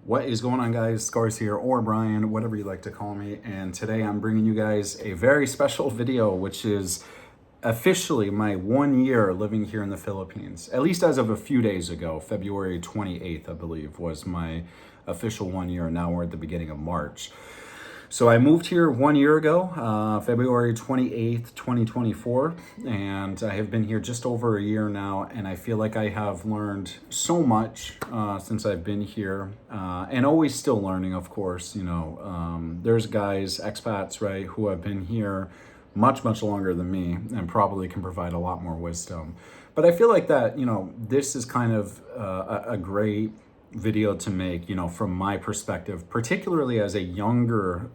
What is going on, guys? Scars here, or Brian, whatever you like to call me. And today I'm bringing you guys a very special video, which is officially my 1 year living here in the Philippines. At least as of a few days ago, February 28th, I believe, was my official 1 year. Now we're at the beginning of March. So I moved here 1 year ago, February 28th, 2024, and I have been here just over a year now, and I feel like I have learned so much since I've been here, and always still learning, of course. There's guys, expats, right, who have been here much, much longer than me and probably can provide a lot more wisdom. But I feel like that, this is kind of a great video to make, from my perspective, particularly as a younger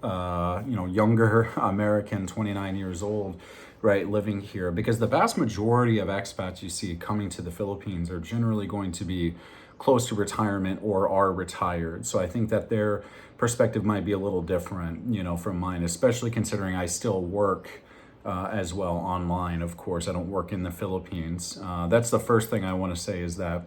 American, 29 years old, right, living here, because the vast majority of expats you see coming to the Philippines are generally going to be close to retirement or are retired. So I think that their perspective might be a little different, from mine, especially considering I still work as well online. Of course, I don't work in the Philippines. That's the first thing I want to say, is that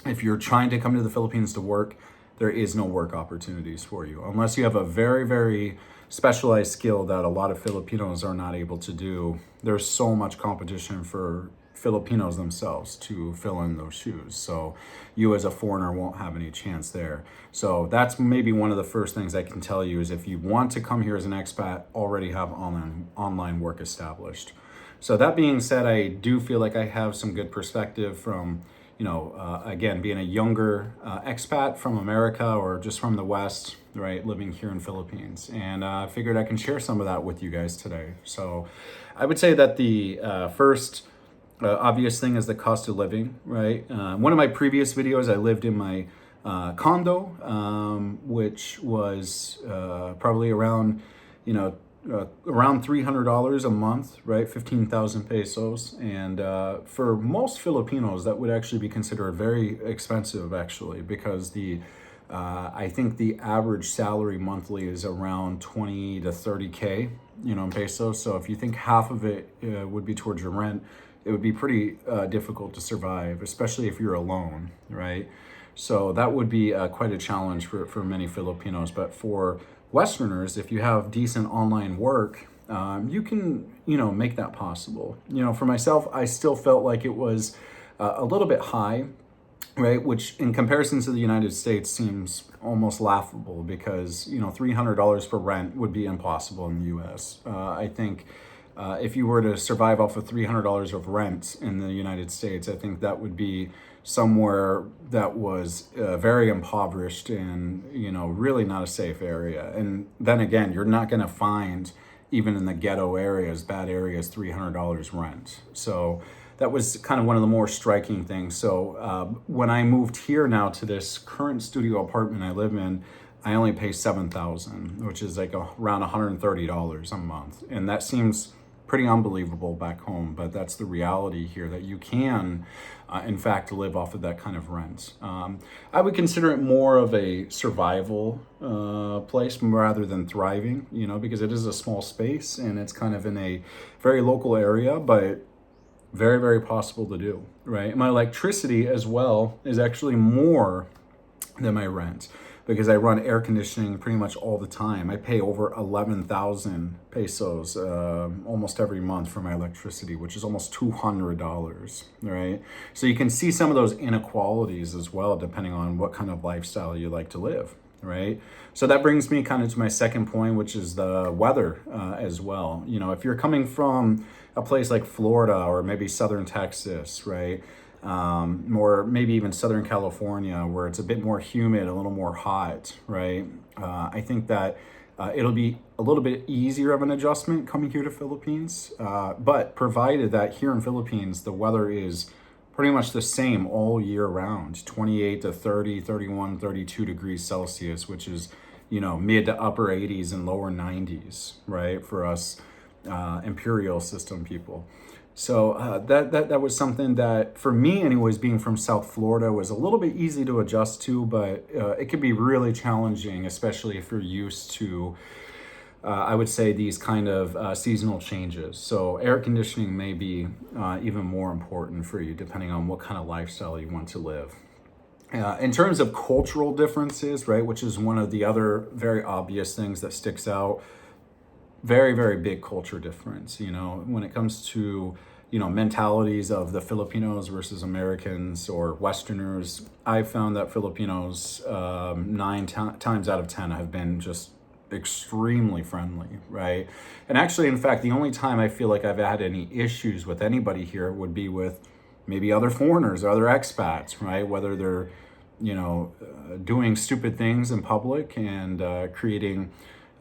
if you're trying to come to the Philippines to work, there is no work opportunities for you unless you have a very, very specialized skill that a lot of Filipinos are not able to do. There's so much competition for Filipinos themselves to fill in those shoes. So you as a foreigner won't have any chance there. So that's maybe one of the first things I can tell you, is if you want to come here as an expat, already have online work established. So that being said, I do feel like I have some good perspective from again, being a younger expat from America or just from the West, right, living here in Philippines. And I figured I can share some of that with you guys today. So I would say that the first obvious thing is the cost of living, right? One of my previous videos, I lived in my condo, which was probably around, around $300 a month, right? 15,000 pesos. And for most Filipinos, that would actually be considered very expensive, actually, because I think the average salary monthly is around 20 to 30K, in pesos. So if you think half of it would be towards your rent, it would be pretty difficult to survive, especially if you're alone, right? So that would be quite a challenge for many Filipinos. But for Westerners, if you have decent online work, you can, make that possible. For myself, I still felt like it was a little bit high, right? Which in comparison to the United States seems almost laughable, because, $300 for rent would be impossible in the US. I think if you were to survive off of $300 of rent in the United States, I think that would be somewhere that was very impoverished and, really not a safe area. And then again, you're not going to find, even in the ghetto areas, bad areas, $300 rent. So that was kind of one of the more striking things. So when I moved here now to this current studio apartment I live in, I only pay $7,000, which is like around $130 a month. And that seems pretty unbelievable back home, but that's the reality here, that you can, in fact, live off of that kind of rent. I would consider it more of a survival place rather than thriving, because it is a small space and it's kind of in a very local area, but very, very possible to do, right? My electricity as well is actually more than my rent, because I run air conditioning pretty much all the time. I pay over 11,000 pesos almost every month for my electricity, which is almost $200, right? So you can see some of those inequalities as well, depending on what kind of lifestyle you like to live, right? So that brings me kind of to my second point, which is the weather as well. If you're coming from a place like Florida or maybe Southern Texas, right? Or maybe even Southern California, where it's a bit more humid, a little more hot, right? I think that it'll be a little bit easier of an adjustment coming here to Philippines, but provided that here in Philippines, the weather is pretty much the same all year round, 28 to 30, 31, 32 degrees Celsius, which is, mid to upper 80s and lower 90s, right? For us imperial system people. So that was something that, for me anyways, being from South Florida, was a little bit easy to adjust to, but it can be really challenging, especially if you're used to, I would say, these kind of seasonal changes. So air conditioning may be even more important for you, depending on what kind of lifestyle you want to live. In terms of cultural differences, right, which is one of the other very obvious things that sticks out, very, very big culture difference, when it comes to, mentalities of the Filipinos versus Americans or Westerners. I've found that Filipinos, times out of 10, have been just extremely friendly, right? And actually, in fact, the only time I feel like I've had any issues with anybody here would be with maybe other foreigners or other expats, right? Whether they're, doing stupid things in public and creating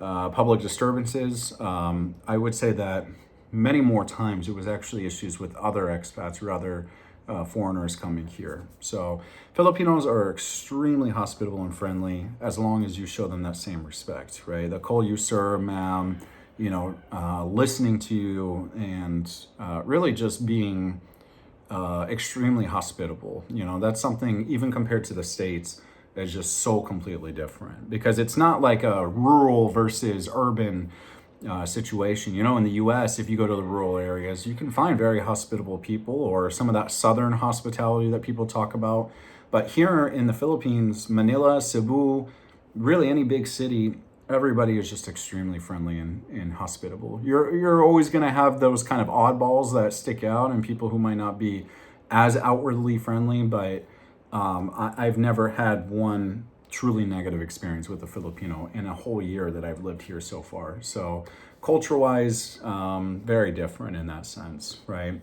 public disturbances. I would say that many more times it was actually issues with other expats or other foreigners coming here. So Filipinos are extremely hospitable and friendly as long as you show them that same respect, right? They'll call you sir, ma'am, listening to you, and really just being extremely hospitable. That's something, even compared to the States, is just so completely different, because it's not like a rural versus urban situation. In the US, if you go to the rural areas, you can find very hospitable people, or some of that southern hospitality that people talk about. But here in the Philippines, Manila, Cebu, really any big city, everybody is just extremely friendly and hospitable. You're always going to have those kind of oddballs that stick out, and people who might not be as outwardly friendly, but I've never had one truly negative experience with a Filipino in a whole year that I've lived here so far. So culture-wise, very different in that sense, right?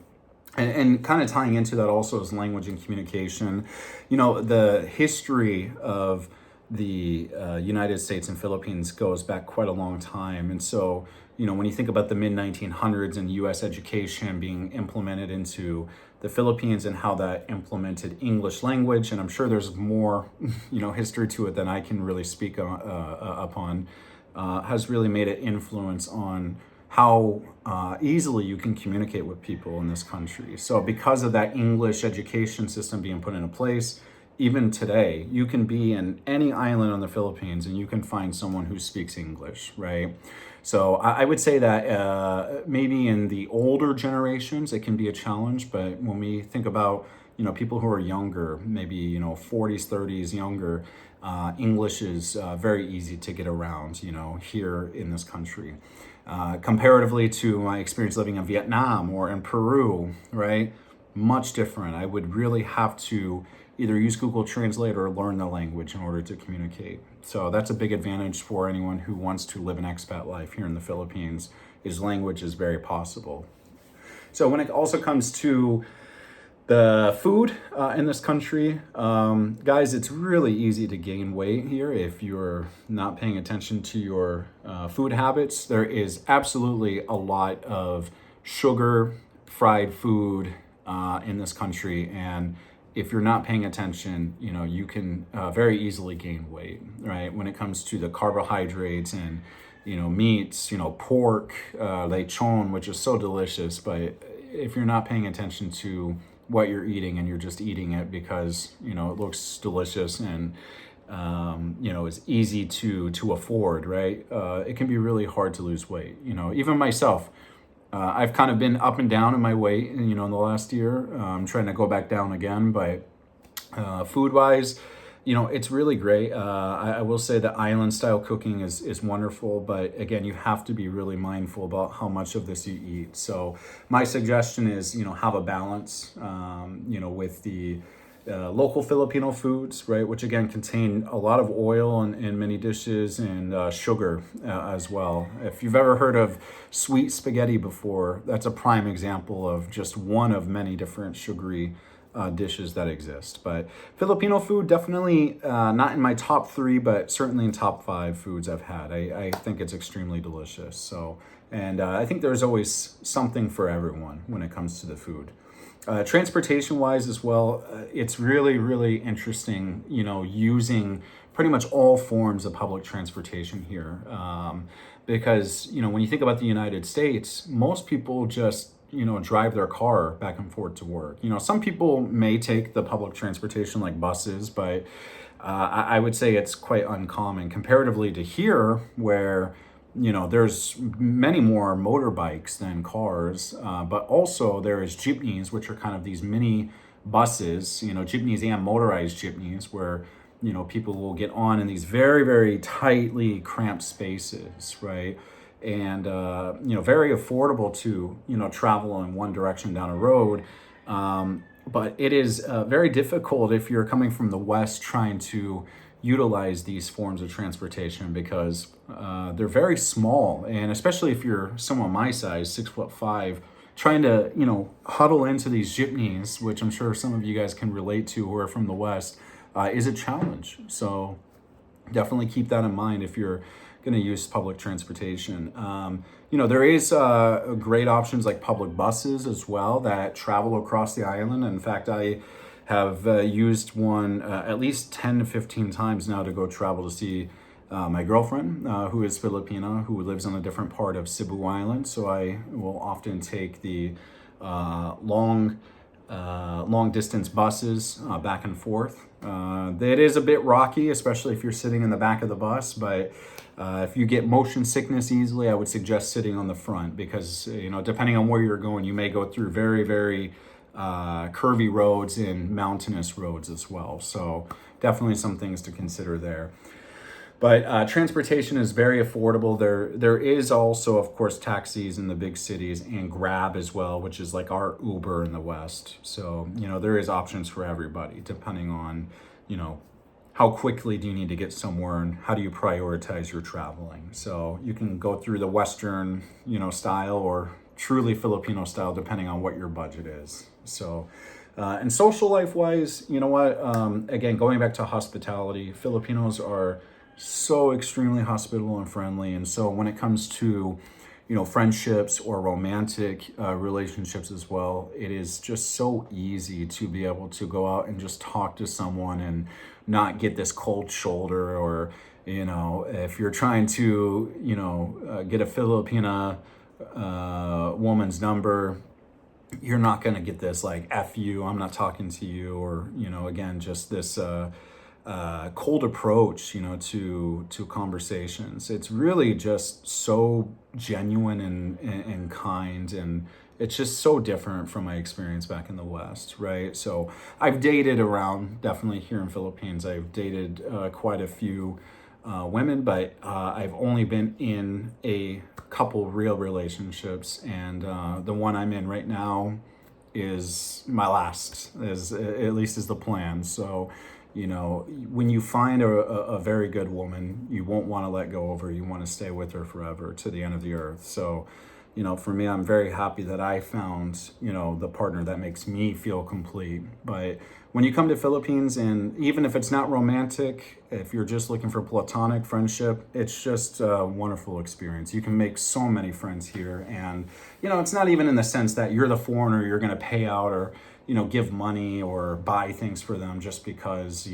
And kind of tying into that also is language and communication. The history of the United States and Philippines goes back quite a long time. And so, when you think about the mid 1900s and US education being implemented into the Philippines and how that implemented English language, and I'm sure there's more, history to it than I can really speak upon, has really made an influence on how easily you can communicate with people in this country. So because of that English education system being put into place, even today, you can be in any island on the Philippines and you can find someone who speaks English, right? So I would say that maybe in the older generations, it can be a challenge. But when we think about, people who are younger, maybe, 40s, 30s, younger, English is very easy to get around, here in this country. Comparatively to my experience living in Vietnam or in Peru, right? Much different. I would really have to either use Google Translate or learn the language in order to communicate. So that's a big advantage for anyone who wants to live an expat life here in the Philippines, is language is very possible. So when it also comes to the food in this country, guys, it's really easy to gain weight here if you're not paying attention to your food habits. There is absolutely a lot of sugar, fried food in this country, and if you're not paying attention, you can very easily gain weight, right? When it comes to the carbohydrates and, meats, pork, lechon, which is so delicious, but if you're not paying attention to what you're eating and you're just eating it because, it looks delicious and, is easy to afford, right? It can be really hard to lose weight. Even myself, I've kind of been up and down in my weight, in the last year. I'm trying to go back down again, but food-wise, it's really great. I will say that island-style cooking is wonderful, but again, you have to be really mindful about how much of this you eat. So my suggestion is, have a balance, with the local Filipino foods, right, which again contain a lot of oil in many dishes, and sugar as well. If you've ever heard of sweet spaghetti before, that's a prime example of just one of many different sugary dishes that exist. But Filipino food, definitely not in my top 3, but certainly in top 5 foods I've had. I think it's extremely delicious. So, and I think there's always something for everyone when it comes to the food. Transportation wise as well, it's really, really interesting, using pretty much all forms of public transportation here. Because, when you think about the United States, most people just, drive their car back and forth to work. Some people may take the public transportation like buses, but I would say it's quite uncommon comparatively to here, where there's many more motorbikes than cars, but also there is jeepneys, which are kind of these mini buses, jeepneys and motorized jeepneys, where people will get on in these very, very tightly cramped spaces, right? And very affordable to travel in one direction down a road. But it is very difficult if you're coming from the West trying to utilize these forms of transportation, because they're very small. And especially if you're someone my size, 6'5", trying to, huddle into these jeepneys, which I'm sure some of you guys can relate to who are from the West, is a challenge. So definitely keep that in mind if you're going to use public transportation. There is great options like public buses as well that travel across the island. In fact, I have used one at least 10 to 15 times now to go travel to see my girlfriend, who is Filipina, who lives on a different part of Cebu Island. So I will often take the long distance buses back and forth. It is a bit rocky, especially if you're sitting in the back of the bus, but if you get motion sickness easily, I would suggest sitting on the front, because depending on where you're going, you may go through very, very curvy roads and mountainous roads as well. So definitely some things to consider there. But transportation is very affordable. There is also, of course, taxis in the big cities, and Grab as well, which is like our Uber in the West. So, there is options for everybody, depending on, how quickly do you need to get somewhere and how do you prioritize your traveling. So you can go through the Western, style, or truly Filipino style, depending on what your budget is. So, and social life wise, you know what? Again, going back to hospitality, Filipinos are so extremely hospitable and friendly. And so when it comes to, friendships or romantic relationships as well, it is just so easy to be able to go out and just talk to someone and not get this cold shoulder, or, if you're trying to, get a Filipina woman's number, you're not going to get this like F you, I'm not talking to you, or, again, just this cold approach, to conversations. It's really just so genuine and kind, and it's just so different from my experience back in the West, right? So I've dated around, definitely here in Philippines, I've dated quite a few women, but I've only been in a couple real relationships, and the one I'm in right now is my last, at least is the plan. So when you find a very good woman, you won't want to let go of her. You want to stay with her forever to the end of the earth. So, for me, I'm very happy that I found, the partner that makes me feel complete. But when you come to Philippines, and even if it's not romantic, if you're just looking for platonic friendship, it's just a wonderful experience. You can make so many friends here. And, it's not even in the sense that you're the foreigner, you're going to pay out or, give money or buy things for them just because,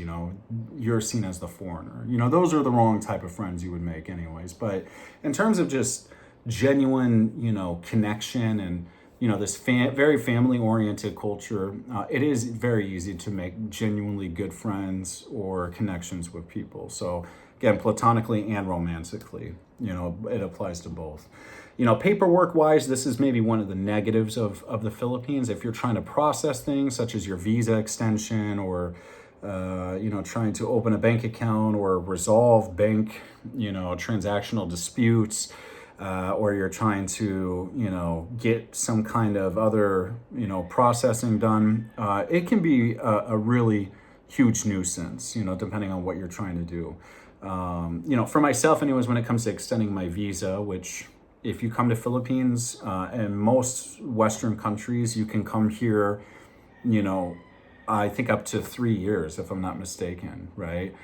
you're seen as the foreigner. Those are the wrong type of friends you would make anyways. But in terms of just genuine, connection and, this very family-oriented culture, it is very easy to make genuinely good friends or connections with people. So again, platonically and romantically, it applies to both. Paperwork-wise, this is maybe one of the negatives of the Philippines. If you're trying to process things such as your visa extension, or trying to open a bank account or resolve bank, transactional disputes, or you're trying to, get some kind of other, processing done, it can be a really huge nuisance, depending on what you're trying to do. For myself anyways, when it comes to extending my visa, which if you come to Philippines, and most Western countries, you can come here, I think up to 3 years, if I'm not mistaken, right?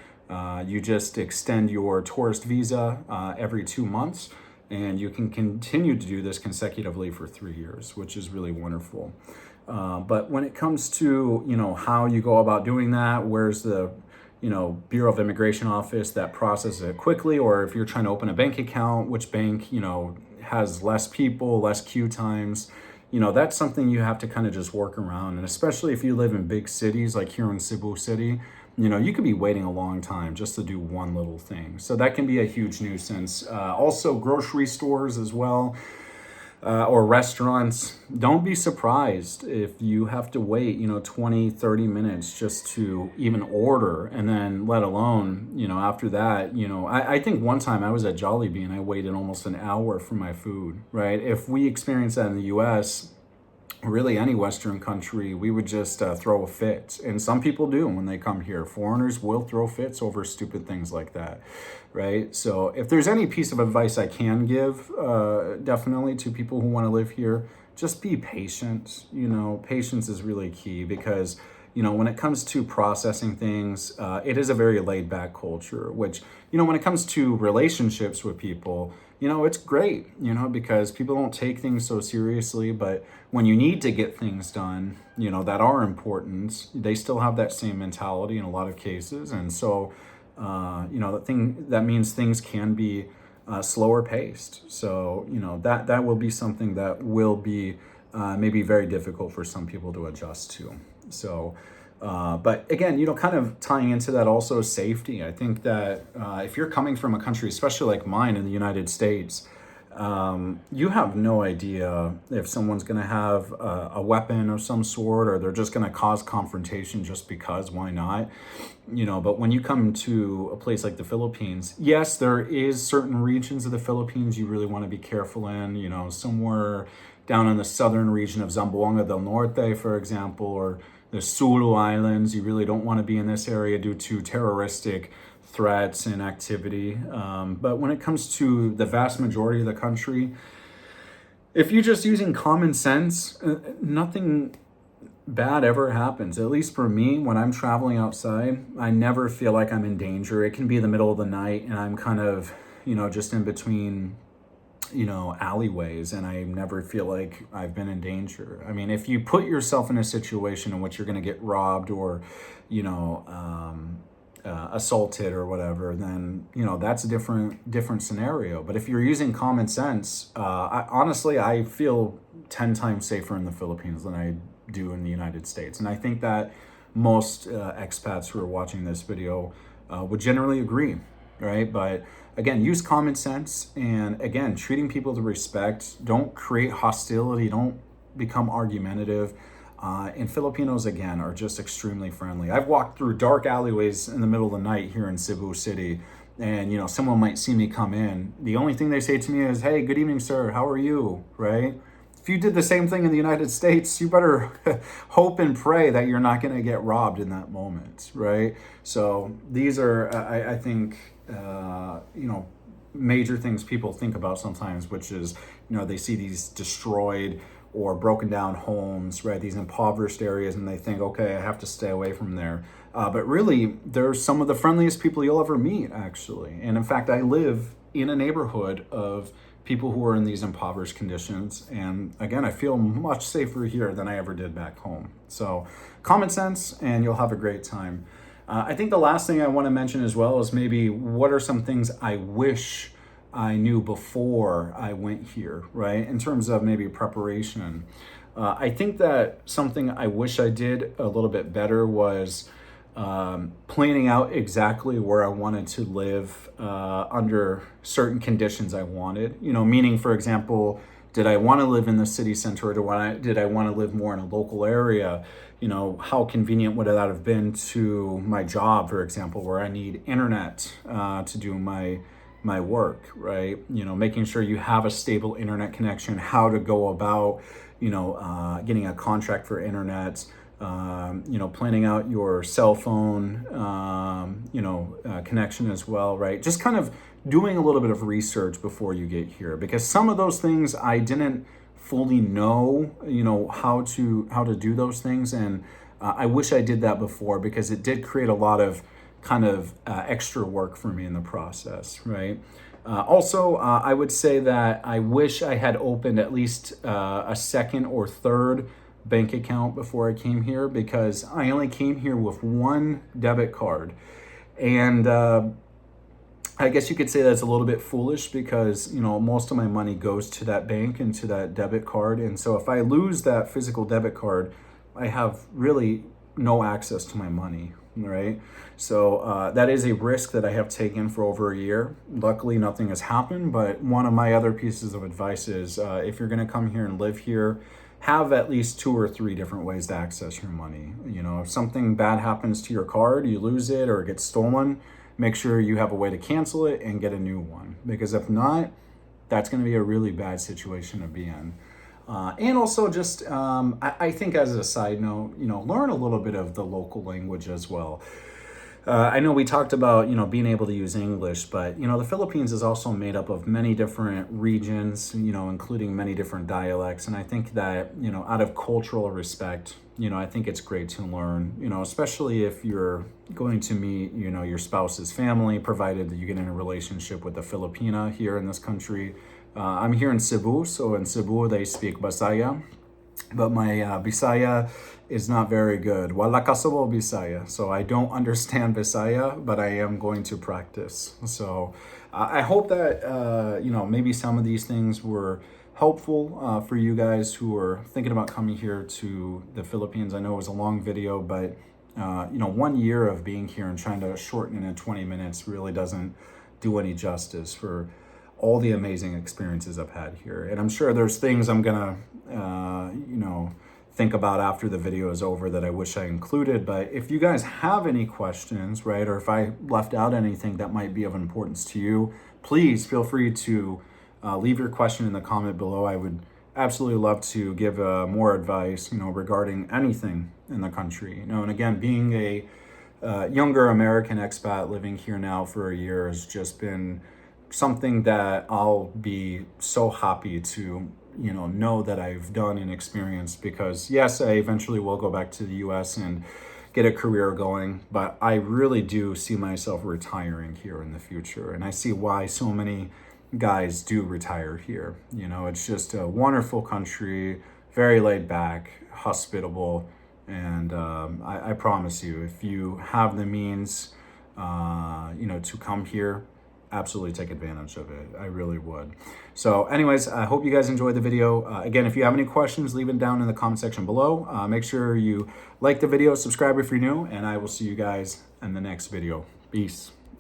You just extend your tourist visa every 2 months, and you can continue to do this consecutively for 3 years, which is really wonderful. But when it comes to, how you go about doing that, where's the, Bureau of Immigration office that processes it quickly, or if you're trying to open a bank account, which bank, has less people, less queue times, that's something you have to kind of just work around. And especially if you live in big cities like here in Cebu City, you could be waiting a long time just to do one little thing. So that can be a huge nuisance. Also grocery stores as well. or restaurants, don't be surprised if you have to wait, 20, 30 minutes just to even order. And then let alone, after that, I think one time I was at Jollibee and I waited almost an hour for my food, right? If we experience that in the US, really any Western country, we would just throw a fit. And some people do when they come here. Foreigners will throw fits over stupid things like that, right? So if there's any piece of advice I can give, definitely to people who want to live here, just be patient. Patience is really key because, when it comes to processing things, it is a very laid back culture, which, when it comes to relationships with people, it's great, because people don't take things so seriously. But when you need to get things done, that are important, they still have that same mentality in a lot of cases. And so, that means things can be slower paced. So, that will be something that will be maybe very difficult for some people to adjust to. So, but again, kind of tying into that also safety. I think that if you're coming from a country, especially like mine in the United States, you have no idea if someone's going to have a weapon of some sort, or they're just going to cause confrontation just because, why not? But when you come to a place like the Philippines, yes, there is certain regions of the Philippines you really want to be careful in, somewhere down in the southern region of Zamboanga del Norte, for example, or the Sulu Islands. You really don't want to be in this area due to terroristic threats and activity. But when it comes to the vast majority of the country, if you're just using common sense, nothing bad ever happens. At least for me, when I'm traveling outside, I never feel like I'm in danger. It can be the middle of the night and I'm kind of, just in between alleyways, and I never feel like I've been in danger. I mean, if you put yourself in a situation in which you're going to get robbed or, assaulted or whatever, then, that's a different scenario. But if you're using common sense, honestly, I feel 10 times safer in the Philippines than I do in the United States. And I think that most expats who are watching this video would generally agree, right? But again, use common sense, and again, treating people with respect. Don't create hostility. Don't become argumentative. And Filipinos, again, are just extremely friendly. I've walked through dark alleyways in the middle of the night here in Cebu City, and someone might see me come in. The only thing they say to me is, "Hey, good evening, sir. How are you?" Right? If you did the same thing in the United States, you better hope and pray that you're not going to get robbed in that moment, right? So these are, I think, major things people think about sometimes, which is, they see these destroyed or broken down homes, right? These impoverished areas, and they think, okay, I have to stay away from there. But really, they're some of the friendliest people you'll ever meet, actually. And in fact, I live in a neighborhood of people who are in these impoverished conditions. And again, I feel much safer here than I ever did back home. So common sense, and you'll have a great time. I think the last thing I want to mention as well is maybe what are some things I wish I knew before I went here, right? In terms of maybe preparation. I think that something I wish I did a little bit better was planning out exactly where I wanted to live under certain conditions I wanted. Meaning, for example, did I want to live in the city center, or did I want to live more in a local area? How convenient would that have been to my job, for example, where I need internet to do my work, right? Making sure you have a stable internet connection, how to go about, getting a contract for internet, planning out your cell phone, connection as well, right? Just kind of doing a little bit of research before you get here, because some of those things I didn't fully know, how to do those things. And I wish I did that before, because it did create a lot of kind of extra work for me in the process, right? Also, I would say that I wish I had opened at least a second or third bank account before I came here, because I only came here with one debit card. And I guess you could say that's a little bit foolish, because, most of my money goes to that bank and to that debit card. And so if I lose that physical debit card, I have really no access to my money, right? So that is a risk that I have taken for over a year. Luckily, nothing has happened, but one of my other pieces of advice is if you're going to come here and live here, have at least 2 or 3 different ways to access your money. You know, if something bad happens to your card, you lose it or it gets stolen, make sure you have a way to cancel it and get a new one. Because if not, that's going to be a really bad situation to be in. And also just, I think as a side note, you know, learn a little bit of the local language as well. I know we talked about, you know, being able to use English, but, you know, the Philippines is also made up of many different regions, you know, including many different dialects. And I think that, you know, out of cultural respect, you know, I think it's great to learn, you know, especially if you're going to meet, you know, your spouse's family, provided that you get in a relationship with a Filipina here in this country. I'm here in Cebu, so in Cebu they speak Bisaya, but my Bisaya is not very good. Wala kasabo Bisaya, so I don't understand Bisaya, but I am going to practice. So I hope that you know, maybe some of these things were helpful for you guys who are thinking about coming here to the Philippines. I know it was a long video, but you know, 1 year of being here and trying to shorten it in 20 minutes really doesn't do any justice for all the amazing experiences I've had here. And I'm sure there's things I'm gonna, you know, think about after the video is over that I wish I included. But if you guys have any questions, right, or if I left out anything that might be of importance to you, please feel free to leave your question in the comment below. I would absolutely love to give more advice, you know, regarding anything in the country. You know, and again, being a younger American expat living here now for a year has just been something that I'll be so happy to, you know that I've done and experienced, because yes, I eventually will go back to the US and get a career going, but I really do see myself retiring here in the future. And I see why so many guys do retire here. You know, it's just a wonderful country, very laid back, hospitable. And I promise you, if you have the means, you know, to come here, absolutely take advantage of it. I really would. So anyways, I hope you guys enjoyed the video. Again, if you have any questions, leave it down in the comment section below. Make sure you like the video, subscribe if you're new, and I will see you guys in the next video. Peace.